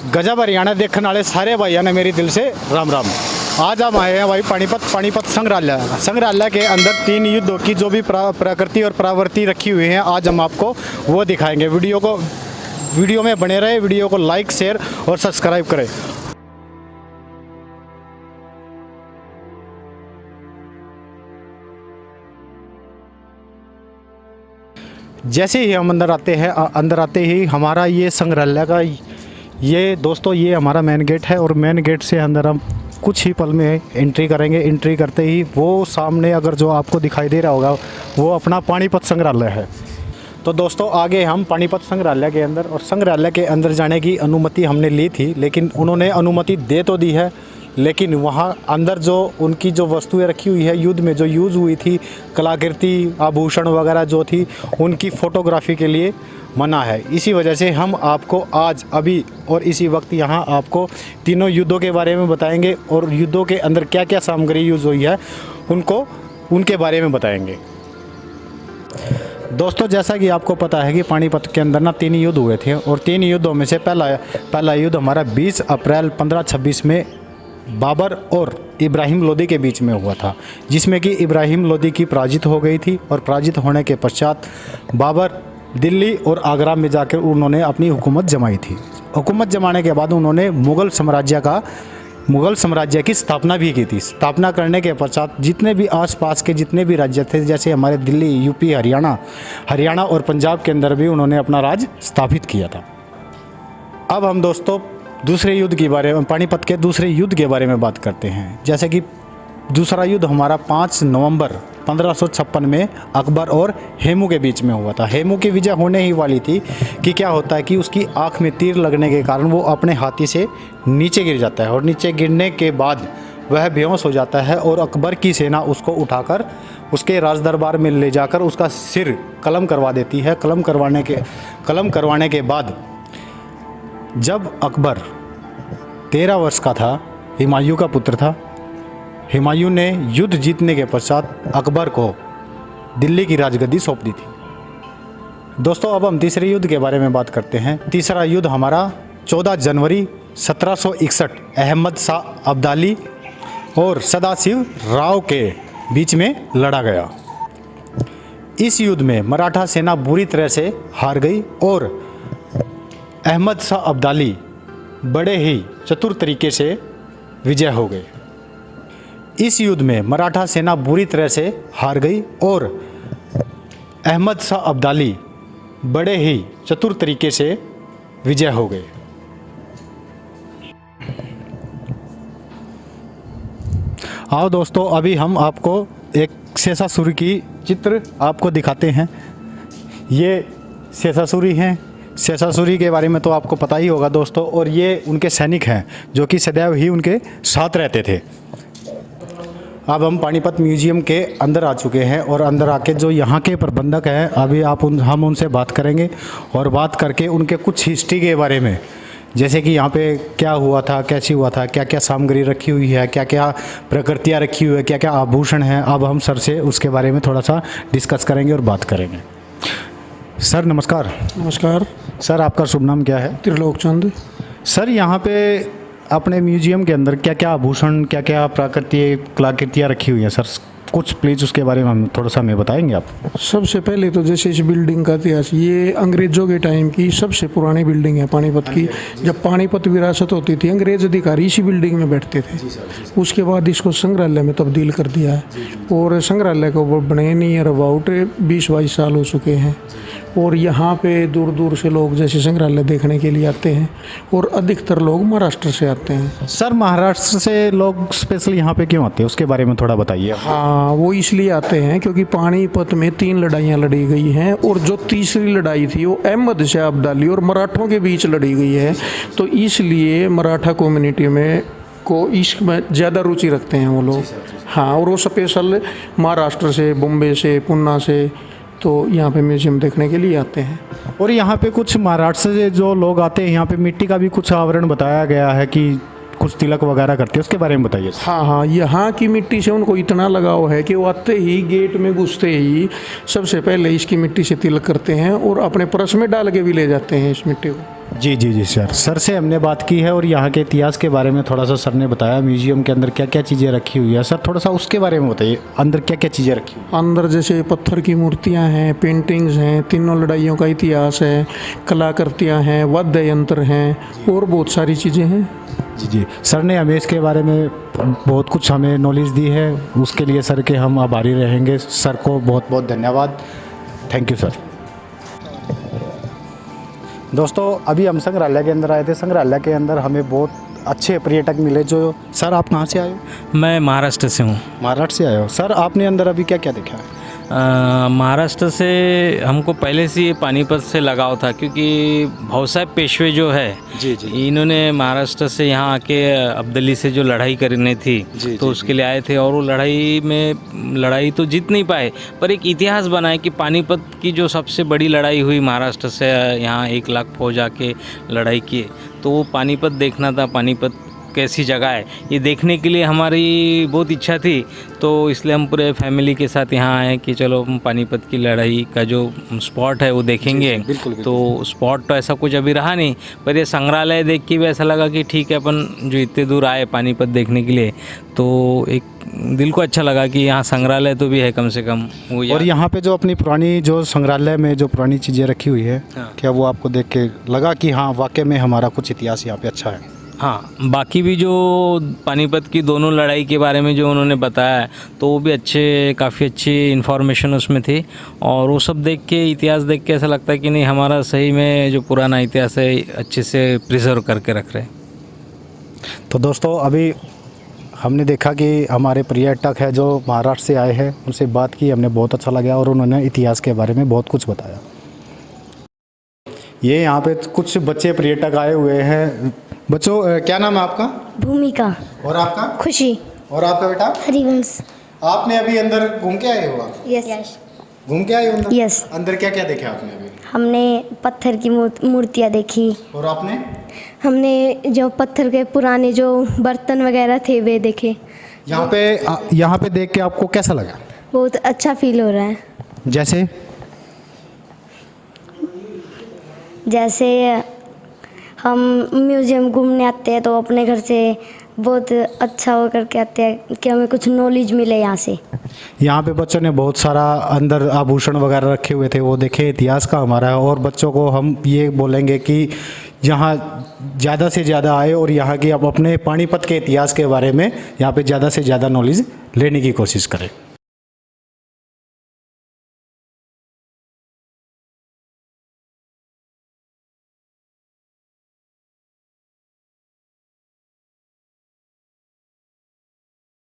गजब हरियाणा देखने वाले सारे भाइयों ने मेरी दिल से राम राम। आज हम आए हैं भाई पानीपत संग्रहालय के अंदर 3 युद्धों की जो भी प्रकृति और प्रवृत्ति रखी हुई है, आज हम आपको वो दिखाएंगे। वीडियो में बने रहे, वीडियो को लाइक शेयर और सब्सक्राइब करें। जैसे ही हम अंदर आते ही हमारा ये संग्रहालय का ये दोस्तों ये हमारा मेन गेट है और मेन गेट से अंदर हम कुछ ही पल में एंट्री करेंगे। एंट्री करते ही वो सामने अगर जो आपको दिखाई दे रहा होगा वो अपना पानीपत संग्रहालय है। तो दोस्तों आगे हम पानीपत संग्रहालय के अंदर, और संग्रहालय के अंदर जाने की अनुमति हमने ली थी, लेकिन उन्होंने अनुमति दे तो दी है, लेकिन वहाँ अंदर जो उनकी जो वस्तुएं रखी हुई है, युद्ध में जो यूज़ हुई थी, कलाकृति आभूषण वगैरह जो थी, उनकी फ़ोटोग्राफी के लिए मना है। इसी वजह से हम आपको आज अभी और इसी वक्त यहाँ आपको तीनों युद्धों के बारे में बताएंगे और युद्धों के अंदर क्या क्या सामग्री यूज़ हुई है उनके बारे में बताएंगे। दोस्तों जैसा कि आपको पता है कि पानीपत के अंदर 3 युद्ध हुए थे, और 3 युद्धों में से पहला युद्ध हमारा 20 अप्रैल 1526 में बाबर और इब्राहिम लोदी के बीच में हुआ था, जिसमें कि इब्राहिम लोदी की पराजित हो गई थी, और पराजित होने के पश्चात बाबर दिल्ली और आगरा में जाकर उन्होंने अपनी हुकूमत जमाई थी। हुकूमत जमाने के बाद उन्होंने मुग़ल साम्राज्य की स्थापना भी की थी। स्थापना करने के पश्चात जितने भी आसपास के जितने भी राज्य थे, जैसे हमारे दिल्ली, यूपी, हरियाणा और पंजाब के अंदर भी उन्होंने अपना राज स्थापित किया था। अब हम दोस्तों दूसरे युद्ध के बारे में, पानीपत के दूसरे युद्ध के बारे में बात करते हैं। जैसे कि दूसरा युद्ध हमारा 5 नवंबर 1556 में अकबर और हेमू के बीच में हुआ था। हेमू की विजय होने ही वाली थी कि क्या होता है कि उसकी आँख में तीर लगने के कारण वो अपने हाथी से नीचे गिर जाता है, और नीचे गिरने के बाद वह बेहोश हो जाता है, और अकबर की सेना उसको उठाकर उसके राज दरबार में ले जाकर उसका सिर कलम करवा देती है। कलम करवाने के बाद जब अकबर 13 वर्ष का था, हुमायूं का पुत्र था, हुमायूं ने युद्ध जीतने के पश्चात अकबर को दिल्ली की राजगद्दी सौंप दी थी। दोस्तों अब हम तीसरे युद्ध के बारे में बात करते हैं। तीसरा युद्ध हमारा 14 जनवरी 1761 अहमद शाह अब्दाली और सदाशिव राव के बीच में लड़ा गया। इस युद्ध में मराठा सेना बुरी तरह से हार गई और अहमद शाह अब्दाली बड़े ही चतुर तरीके से विजय हो गए। इस युद्ध में मराठा सेना बुरी तरह से हार गई और अहमद शाह अब्दाली बड़े ही चतुर तरीके से विजय हो गए। आओ दोस्तों अभी हम आपको एक शेषासुर की चित्र आपको दिखाते हैं। ये शेषासुरी हैं। शेषासुरी के बारे में तो आपको पता ही होगा दोस्तों, और ये उनके सैनिक हैं जो कि सदैव ही उनके साथ रहते थे। अब हम पानीपत म्यूजियम के अंदर आ चुके हैं, और अंदर आके जो यहाँ के प्रबंधक हैं अभी हम उनसे बात करेंगे, और बात करके उनके कुछ हिस्ट्री के बारे में, जैसे कि यहाँ पे क्या हुआ था, कैसे हुआ था, क्या क्या सामग्री रखी हुई है, क्या क्या प्रकृतियाँ रखी हुई है, क्या क्या आभूषण हैं, अब हम सर से उसके बारे में थोड़ा सा डिस्कस करेंगे और बात करेंगे। सर नमस्कार। नमस्कार सर, आपका शुभ नाम क्या है? त्रिलोक चंद। सर यहाँ पे अपने म्यूजियम के अंदर क्या क्या आभूषण, क्या क्या कलाकृतियाँ रखी हुई हैं सर, कुछ प्लीज़ उसके बारे में हम थोड़ा सा हमें बताएंगे आप? सबसे पहले तो जैसे इस बिल्डिंग का इतिहास, ये अंग्रेज़ों के टाइम की सबसे पुरानी बिल्डिंग है पानीपत की। जब पानीपत विरासत होती थी अंग्रेज़ अधिकारी इसी बिल्डिंग में बैठते थे। उसके बाद इसको संग्रहालय में तब्दील कर दिया है, और संग्रहालय को बने नियर अबाउट 20-22 साल हो चुके हैं। और यहाँ पे दूर दूर से लोग जैसे संग्रहालय देखने के लिए आते हैं, और अधिकतर लोग महाराष्ट्र से आते हैं। सर महाराष्ट्र से लोग स्पेशली यहाँ पे क्यों आते हैं, उसके बारे में थोड़ा बताइए। हाँ, वो इसलिए आते हैं क्योंकि पानीपत में 3 लड़ाइयाँ लड़ी गई हैं, और जो तीसरी लड़ाई थी वो अहमद शाह अब्दाली और मराठों के बीच लड़ी गई है। तो इसलिए मराठा कम्युनिटी में को इसमें ज़्यादा रुचि रखते हैं वो लोग। हाँ, और वो स्पेशल महाराष्ट्र से, बॉम्बे से, पुणे से तो यहाँ पे म्यूजियम देखने के लिए आते हैं। और यहाँ पे कुछ महाराष्ट्र से जो लोग आते हैं, यहाँ पे मिट्टी का भी कुछ आवरण बताया गया है कि कुछ तिलक वगैरह करते हैं, उसके बारे में बताइए। हाँ, यहाँ की मिट्टी से उनको इतना लगाव है कि वो आते ही गेट में घुसते ही सबसे पहले इसकी मिट्टी से तिलक करते हैं, और अपने पर्स में डाल के भी ले जाते हैं इस मिट्टी को। जी जी जी सर, सर से हमने बात की है और यहाँ के इतिहास के बारे में थोड़ा सा सर ने बताया, म्यूजियम के अंदर क्या क्या चीज़ें रखी हुई है। सर थोड़ा सा उसके बारे में बताइए, अंदर क्या क्या चीज़ें रखी हुई अंदर जैसे पत्थर की मूर्तियां हैं, पेंटिंग्स हैं, तीनों लड़ाइयों का इतिहास है, कलाकृतियां हैं, वाद्य यंत्र हैं और बहुत सारी चीज़ें हैं। हैं? जी जी, सर ने हमें इसके बारे में बहुत कुछ हमें नॉलेज दी है, उसके लिए सर के हम आभारी रहेंगे। सर को बहुत बहुत धन्यवाद। Thank you sir. दोस्तों अभी हम संग्रहालय के अंदर आए थे। संग्रहालय के अंदर हमें बहुत अच्छे पर्यटक मिले। जो सर आप कहाँ से आए हो? मैं महाराष्ट्र से हूँ। महाराष्ट्र से आए हो। सर आपने अंदर अभी क्या क्या देखा है? महाराष्ट्र से हमको पहले से ये पानीपत से लगाव था, क्योंकि भाऊसाहेब पेशवे जो है जी जी इन्होंने महाराष्ट्र से यहाँ आके अब्दली से जो लड़ाई करनी थी जी, तो जी, उसके लिए आए थे, और वो लड़ाई तो जीत नहीं पाए, पर एक इतिहास बनाए कि पानीपत की जो सबसे बड़ी लड़ाई हुई महाराष्ट्र से, यहाँ 1 लाख फौज आके लड़ाई किए, तो वो पानीपत देखना था। पानीपत कैसी जगह है ये देखने के लिए हमारी बहुत इच्छा थी, तो इसलिए हम पूरे फैमिली के साथ यहाँ आए कि चलो हम पानीपत की लड़ाई का जो स्पॉट है वो देखेंगे। बिल्कुल। तो स्पॉट तो ऐसा कुछ अभी रहा नहीं, पर ये संग्रहालय देख के भी ऐसा लगा कि ठीक है, अपन जो इतने दूर आए पानीपत देखने के लिए, तो एक दिल को अच्छा लगा कि यहाँ संग्रहालय तो भी है कम से कम। वो और यहाँ पे जो अपनी पुरानी जो संग्रहालय में जो पुरानी चीज़ें रखी हुई है, हाँ। क्या वो आपको देख के लगा कि हाँ वाकई में हमारा कुछ इतिहास यहाँ पे अच्छा है? हाँ, बाकी भी जो पानीपत की दोनों लड़ाई के बारे में जो उन्होंने बताया, तो वो भी काफ़ी अच्छी इन्फॉर्मेशन उसमें थी, और वो सब देख के, इतिहास देख के ऐसा लगता है कि नहीं, हमारा सही में जो पुराना इतिहास है अच्छे से प्रिजर्व करके रख रहे हैं। तो दोस्तों अभी हमने देखा कि हमारे पर्यटक है जो महाराष्ट्र से आए हैं, उनसे बात की, हमने बहुत अच्छा लगा और उन्होंने इतिहास के बारे में बहुत कुछ बताया। ये यहाँ पे कुछ बच्चे पर्यटक आए हुए हैं। बच्चों क्या नाम है आपका? भूमिका। और आपका? खुशी। और आपका बेटा? हरिवंश। आपने अभी अंदर घूम के आए हो? आप यस। घूम के आए हो अंदर? यस। अंदर क्या क्या देखा आपने अभी? हमने पत्थर की मूर्तियाँ देखी। और आपने? हमने जो पत्थर के पुराने जो बर्तन वगैरह थे वे देखे। यहाँ पे देख के आपको कैसा लगा? बहुत अच्छा फील हो रहा है। जैसे हम म्यूज़ियम घूमने आते हैं तो अपने घर से बहुत अच्छा हो करके आते हैं कि हमें कुछ नॉलेज मिले यहाँ से। यहाँ पे बच्चों ने बहुत सारा अंदर आभूषण वगैरह रखे हुए थे, वो देखे, इतिहास का हमारा है। और बच्चों को हम ये बोलेंगे कि यहाँ ज़्यादा से ज़्यादा आए और यहाँ की अब अपने पानीपत के इतिहास के बारे में यहाँ पे ज़्यादा से ज़्यादा नॉलेज लेने की कोशिश करें।